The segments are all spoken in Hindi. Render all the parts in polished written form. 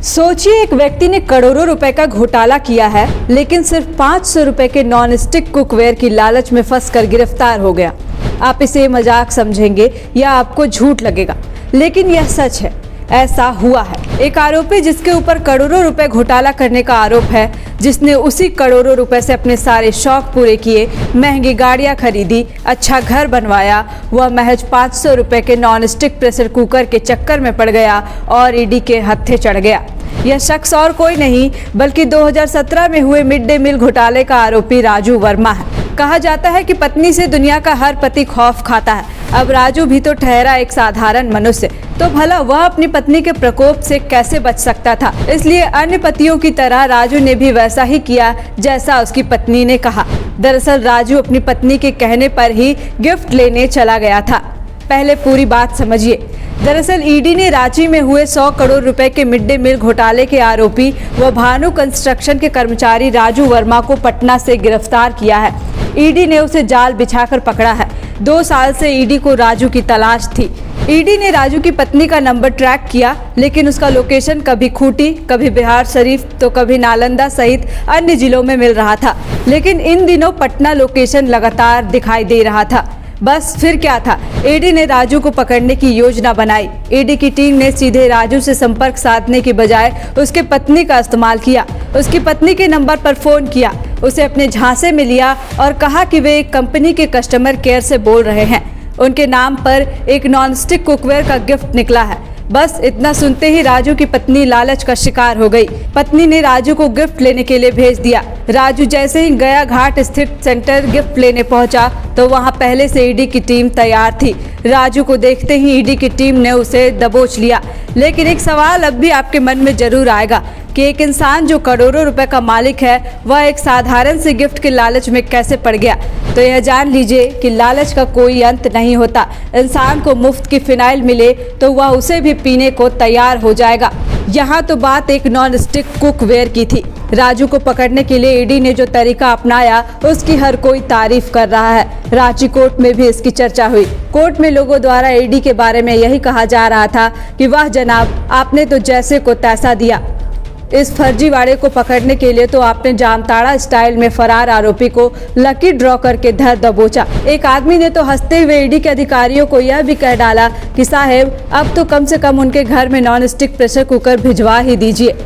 सोचिए, एक व्यक्ति ने करोड़ों रुपए का घोटाला किया है, लेकिन सिर्फ 500 रुपए के नॉन स्टिक कुकवेयर की लालच में फंसकर गिरफ्तार हो गया। आप इसे मजाक समझेंगे या आपको झूठ लगेगा, लेकिन यह सच है, ऐसा हुआ है। एक आरोपी जिसके ऊपर करोड़ों रुपए घोटाला करने का आरोप है, जिसने उसी करोड़ों रुपए से अपने सारे शौक पूरे किए, महंगी गाड़ियां खरीदी, अच्छा घर बनवाया, वह महज 500 रुपए के नॉन स्टिक प्रेशर कुकर के चक्कर में पड़ गया और ईडी के हत्थे चढ़ गया। यह शख्स और कोई नहीं बल्कि 2017 में हुए मिड डे मील घोटाले का आरोपी राजू वर्मा है। कहा जाता है कि पत्नी से दुनिया का हर पति खौफ खाता है। अब राजू भी तो ठहरा एक साधारण मनुष्य, तो भला वह अपनी पत्नी के प्रकोप से कैसे बच सकता था। इसलिए अन्य पतियों की तरह राजू ने भी वैसा ही किया जैसा उसकी पत्नी ने कहा। दरअसल राजू अपनी पत्नी के कहने पर ही गिफ्ट लेने चला गया था। पहले पूरी बात समझिए। दरअसल ईडी ने रांची में हुए 100 करोड़ रुपए के मिड डे मील घोटाले के आरोपी व भानु कंस्ट्रक्शन के कर्मचारी राजू वर्मा को पटना से गिरफ्तार किया है। ईडी ने उसे जाल बिछाकर पकड़ा है। 2 साल से ईडी को राजू की तलाश थी। ईडी ने राजू की पत्नी का नंबर ट्रैक किया, लेकिन उसका लोकेशन कभी खूंटी, कभी बिहार शरीफ, तो कभी नालंदा सहित अन्य जिलों में मिल रहा था। लेकिन इन दिनों पटना लोकेशन लगातार दिखाई दे रहा था। बस फिर क्या था, ईडी ने राजू को पकड़ने की योजना बनाई। ईडी की टीम ने सीधे राजू से संपर्क साधने की बजाय उसके पत्नी का इस्तेमाल किया। उसकी पत्नी के नंबर पर फोन किया, उसे अपने झांसे में लिया और कहा कि वे एक कंपनी के कस्टमर केयर से बोल रहे हैं। उनके नाम पर एक नॉन स्टिक कुकवेयर का गिफ्ट निकला है। बस इतना सुनते ही राजू की पत्नी लालच का शिकार हो गई। पत्नी ने राजू को गिफ्ट लेने के लिए भेज दिया। राजू जैसे ही गया घाट स्थित सेंटर गिफ्ट लेने पहुंचा तो वहां पहले से ईडी की टीम तैयार थी। राजू को देखते ही ईडी की टीम ने उसे दबोच लिया। लेकिन एक सवाल अब भी आपके मन में जरूर आएगा कि एक इंसान जो करोड़ों रुपए का मालिक है, वह एक साधारण से गिफ्ट के लालच में कैसे पड़ गया। तो यह जान लीजिए कि लालच का कोई अंत नहीं होता। इंसान को मुफ्त की फिनाइल मिले तो वह उसे भी पीने को तैयार हो जाएगा। यहाँ तो बात एक नॉन स्टिक कुकवेयर की थी। राजू को पकड़ने के लिए ईडी ने जो तरीका अपनाया, उसकी हर कोई तारीफ कर रहा है। रांची कोर्ट में भी इसकी चर्चा हुई। कोर्ट में लोगों द्वारा ईडी के बारे में यही कहा जा रहा था कि वाह जनाब, आपने तो जैसे को तैसा दिया। इस फर्जीवाड़े को पकड़ने के लिए तो आपने जामताड़ा स्टाइल में फरार आरोपी को लकी ड्रॉ करके धर दबोचा। एक आदमी ने तो हंसते हुए ईडी के अधिकारियों को यह भी कह डाला कि साहब, अब तो कम से कम उनके घर में नॉन स्टिक प्रेशर कुकर भिजवा ही दीजिए।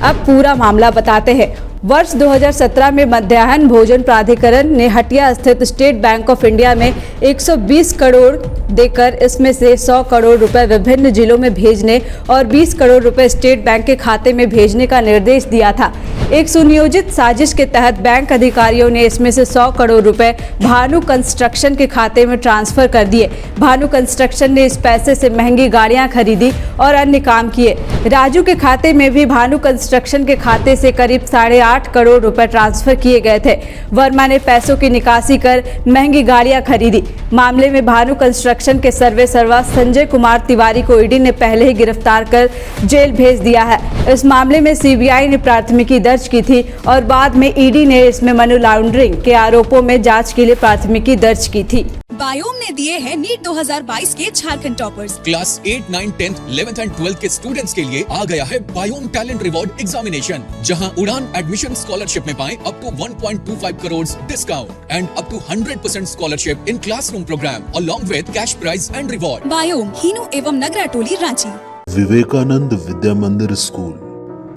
अब पूरा मामला बताते हैं। वर्ष 2017 में मध्याह्न भोजन प्राधिकरण ने हटिया स्थित स्टेट बैंक ऑफ इंडिया में 120 करोड़ देकर इसमें से 100 करोड़ रुपए विभिन्न जिलों में भेजने और 20 करोड़ रुपए स्टेट बैंक के खाते में भेजने का निर्देश दिया था। एक सुनियोजित साजिश के तहत बैंक अधिकारियों ने इसमें से 100 करोड़ रुपए भानु कंस्ट्रक्शन के खाते में ट्रांसफर कर दिए। भानु कंस्ट्रक्शन ने इस पैसे से महंगी गाड़ियां खरीदी और अन्य काम किए। राजू के खाते में भी भानु कंस्ट्रक्शन के खाते से करीब 8.5 करोड़ रुपए ट्रांसफर किए गए थे। वर्मा ने पैसों की निकासी कर महंगी गाड़ियां खरीदी। मामले में भानु कंस्ट्रक्शन के सर्वा संजय कुमार तिवारी को ईडी ने पहले ही गिरफ्तार कर जेल भेज दिया है। इस मामले में सीबीआई ने प्राथमिकी दर्ज की थी और बाद में ईडी ने इसमें मनी लॉन्ड्रिंग के आरोपों में जांच के लिए प्राथमिकी दर्ज की थी। बायोम ने दिए हैं नीट 2022 के Jharkhand toppers. Class 8, 9, 10, 11th and 12th के स्टूडेंट्स के लिए आ गया है बायोम टैलेंट रिवॉर्ड एग्जामिनेशन, जहां उड़ान एडमिशन स्कॉलरशिप में पाएं up to 1.25 crore discount and up to 100% scholarship in classroom program along with cash prize and reward. बायोम हीनू एवं नगरा टोली रांची। विवेकानंद विद्या मंदिर स्कूल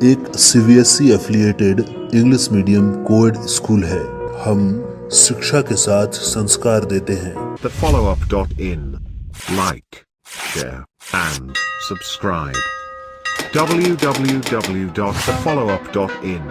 एक CBSE affiliated English medium coed school है। हम शिक्षा के साथ संस्कार देते हैं। TheFollowUp.in. Like, share and subscribe. www.thefollowup.in